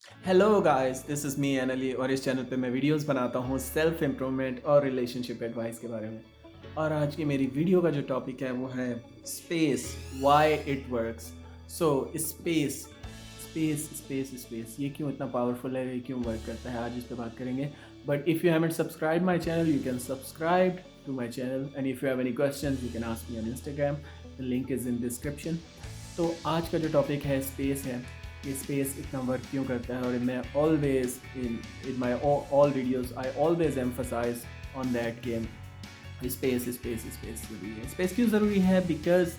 Hello guys, this is me aainali और इस channel पे मैं वीडियोस बनाता हूँ सेल्फ इम्प्रूवमेंट और रिलेशनशिप एडवाइस के बारे में। और आज की मेरी वीडियो का जो टॉपिक है वो है space, why it works. So space space space space ये क्यों इतना पावरफुल है, ये क्यों वर्क करता है, आज इस पे बात करेंगे। But if you haven't subscribe my channel you can subscribe to my channel and if you have any question you can ask me on Instagram, the link is in description. तो आज का जो टॉपिक है space है कि space इतना work क्यों करता है। और मैं always in my all videos I always emphasize on that game space space space ज़रूरी है। स्पेस क्यों ज़रूरी है? बिकॉज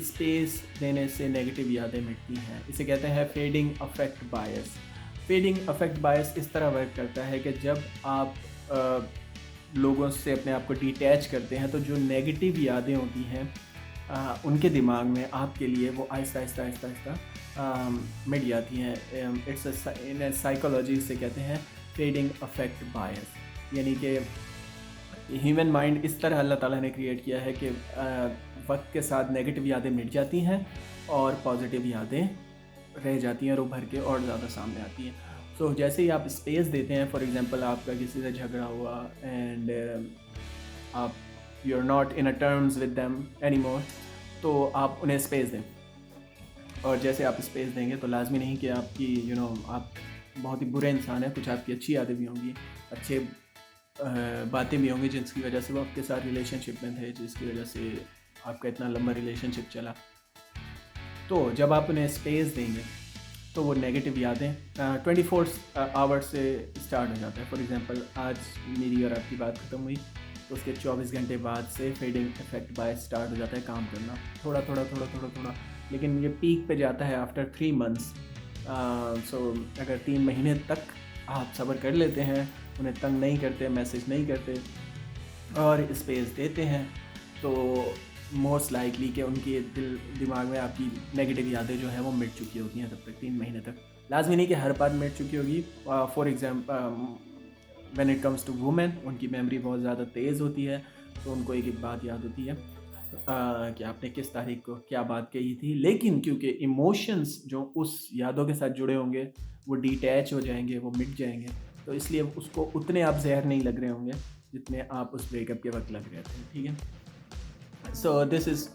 स्पेस देने से नेगेटिव यादें मिटती हैं। इसे कहते हैं फेडिंग अफेक्ट बायस। फेडिंग अफेक्ट बायस इस तरह वर्क करता है कि जब आप लोगों से अपने आप को डिटैच करते हैं तो जो नेगेटिव यादें होती हैं उनके दिमाग में आपके लिए वो आहिस्ता आहिस्ता आहिस्ता आहिस्ता मिट जाती हैं। इट्स इन साइकोलॉजी से कहते हैं फेडिंग अफेक्ट बायस। यानी कि ह्यूमन माइंड इस तरह अल्लाह ताला ने क्रिएट किया है कि वक्त के साथ नेगेटिव यादें मिट जाती हैं और पॉजिटिव यादें रह जाती हैं और उभर के और ज़्यादा सामने आती हैं। सो जैसे ही आप स्पेस देते हैं, फॉर एग्जांपल आपका किसी से झगड़ा हुआ एंड आप you are not in a terms with them any more, तो आप उन्हें स्पेस दें। और जैसे आप स्पेस देंगे तो लाजमी नहीं कि आपकी आप बहुत ही बुरे इंसान हैं, कुछ आपकी अच्छी यादें भी होंगी, अच्छे बातें भी होंगी जिसकी वजह से वो आपके साथ रिलेशनशिप में थे, जिसकी वजह से आपका इतना लंबा रिलेशनशिप चला। तो जब आप उन्हें स्पेस देंगे तो वो नेगेटिव यादें 24 आवर्स से स्टार्ट हो जाता है। फॉर एग्जांपल आज मेरी और आपकी बात ख़त्म हुई तो उसके 24 घंटे बाद से फेडिंग इफेक्ट बायस स्टार्ट हो जाता है काम करना, थोड़ा थोड़ा थोड़ा थोड़ा थोड़ा। लेकिन ये पीक पे जाता है आफ्टर 3 मंथ्स। सो अगर 3 महीने तक आप सब्र कर लेते हैं, उन्हें तंग नहीं करते, मैसेज नहीं करते और स्पेस देते हैं, तो मोस्ट लाइकली कि उनके दिमाग में आपकी नेगेटिव यादें जो है वो मिट चुकी होती हैं तब तक 3 महीने तक। लाजमी नहीं कि हर बार मिट चुकी होगी। For example when it comes to women, उनकी मेमोरी बहुत ज़्यादा तेज़ होती है, तो उनको एक एक बात याद होती है कि आपने किस तारीख को क्या बात कही थी। लेकिन क्योंकि इमोशंस जो उस यादों के साथ जुड़े होंगे वो डिटैच हो जाएंगे, वो मिट जाएंगे, तो इसलिए उसको उतने आप जहर नहीं लग रहे होंगे जितने आप उस ब्रेकअप के वक्त लग रहे थे। ठीक है, so this is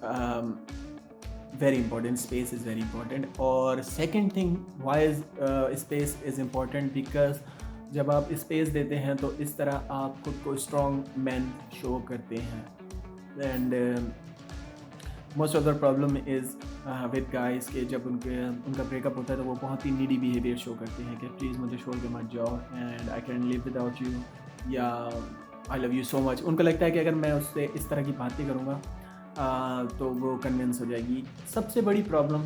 very important. Space is very important. और second thing why is space is important because जब आप स्पेस देते हैं तो इस तरह आप खुद को स्ट्रॉन्ग मैन शो करते हैं। And most of the problem is with guys के जब उनका ब्रेकअप होता है तो वो बहुत ही नीडी बिहेवियर शो करते हैं कि प्लीज़ मुझे छोड़ के मत जाओ and I can live without you, या I love you so much. उनको लगता है कि अगर मैं उससे इस तरह की बातें करूँगा तो वो कन्विंस हो जाएगी। सबसे बड़ी प्रॉब्लम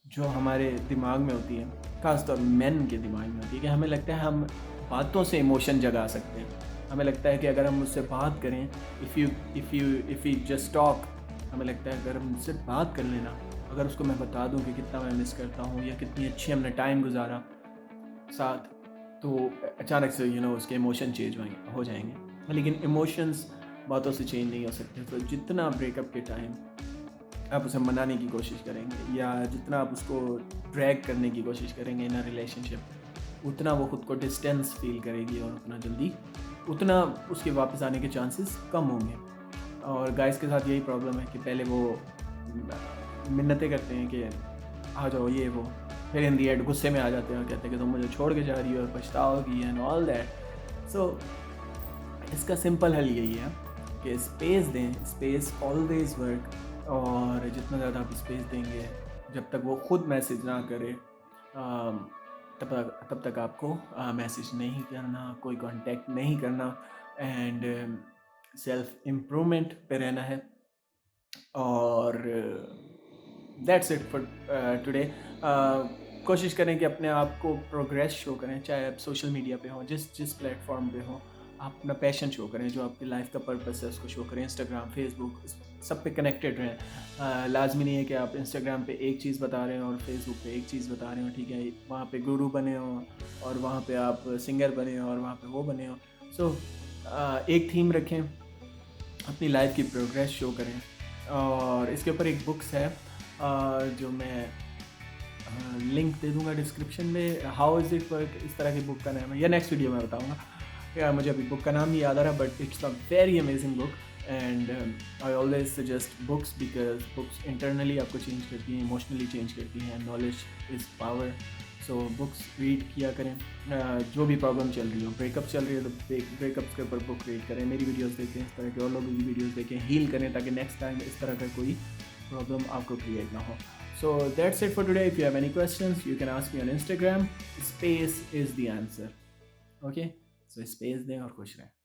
जो हमारे दिमाग में होती है, ख़ासतौर मेन के दिमाग में होती है, कि हमें लगता है हम बातों से इमोशन जगा सकते हैं। हमें लगता है कि अगर हम उससे बात करें, इफ़ यू जस्ट टॉक, हमें लगता है अगर हम उससे बात कर लेना, अगर उसको मैं बता दूं कि कितना मैं मिस करता हूँ या कितनी अच्छी हमने टाइम गुजारा साथ, तो अचानक से उसके इमोशन चेंज हो जाएंगे। लेकिन इमोशंस बातों से चेंज नहीं हो सकते। तो जितना ब्रेकअप के टाइम आप उसे मनाने की कोशिश करेंगे या जितना आप उसको ड्रैग करने की कोशिश करेंगे इन अ रिलेशनशिप, उतना वो खुद को डिस्टेंस फील करेगी और उतना उसके वापस आने के चांसेस कम होंगे। और गाइस के साथ यही प्रॉब्लम है कि पहले वो मिन्नतें करते हैं कि आ जाओ ये वो, फिर इन दी एंड गुस्से में आ जाते हैं और कहते हैं कि तुम मुझे छोड़ के जा रही हो और पछताओगी एंड ऑल दैट। सो इसका सिंपल हल यही है कि स्पेस दें। Space always work. और जितना ज़्यादा आप स्पेस देंगे, जब तक वो खुद मैसेज ना करे तब तक आपको मैसेज नहीं करना, कोई कांटेक्ट नहीं करना एंड सेल्फ इम्प्रूवमेंट पे रहना है। और दैट्स इट फॉर टुडे। कोशिश करें कि अपने आप को प्रोग्रेस शो करें, चाहे आप सोशल मीडिया पे हो, जिस प्लेटफॉर्म पे हो, आप अपना पैशन शो करें, जो आपकी लाइफ का पर्पस है उसको शो करें। इंस्टाग्राम, फेसबुक, सब पे कनेक्टेड रहें। लाजमी नहीं है कि आप इंस्टाग्राम पे एक चीज़ बता रहे हो और फेसबुक पे एक चीज़ बता रहे हो, ठीक है। वहाँ पे गुरु बने हो और वहाँ पे आप सिंगर बने हो और वहाँ पे वो बने हो। सो एक थीम रखें, अपनी लाइफ की प्रोग्रेस शो करें। और इसके ऊपर एक बुक्स है जो मैं लिंक दे दूंगा डिस्क्रिप्शन में। हाउ इज़ इट वर्क इस तरह की बुक का नाम है, या नेक्स्ट वीडियो में बताऊंगा। यार मुझे अभी बुक का नाम नहीं याद आ रहा, but it's a very amazing book and I always suggest books because books internally आपको चेंज करती हैं, इमोशनली चेंज करती हैं। Knowledge is power. So books read किया करें। जो भी प्रॉब्लम चल रही हो, ब्रेकअप चल रही है तो ब्रेकअप्स के ऊपर बुक रीड करें, मेरी वीडियोस देखें, इस तरह के और लोगों की वीडियोस देखें, हील करें ताकि नेक्स्ट टाइम इस तरह का कोई प्रॉब्लम आपको क्रिएट ना हो। So that's it for today. If you have any questions, you can ask me on Instagram. Space is the answer. Okay? So space दें और खुश रहें।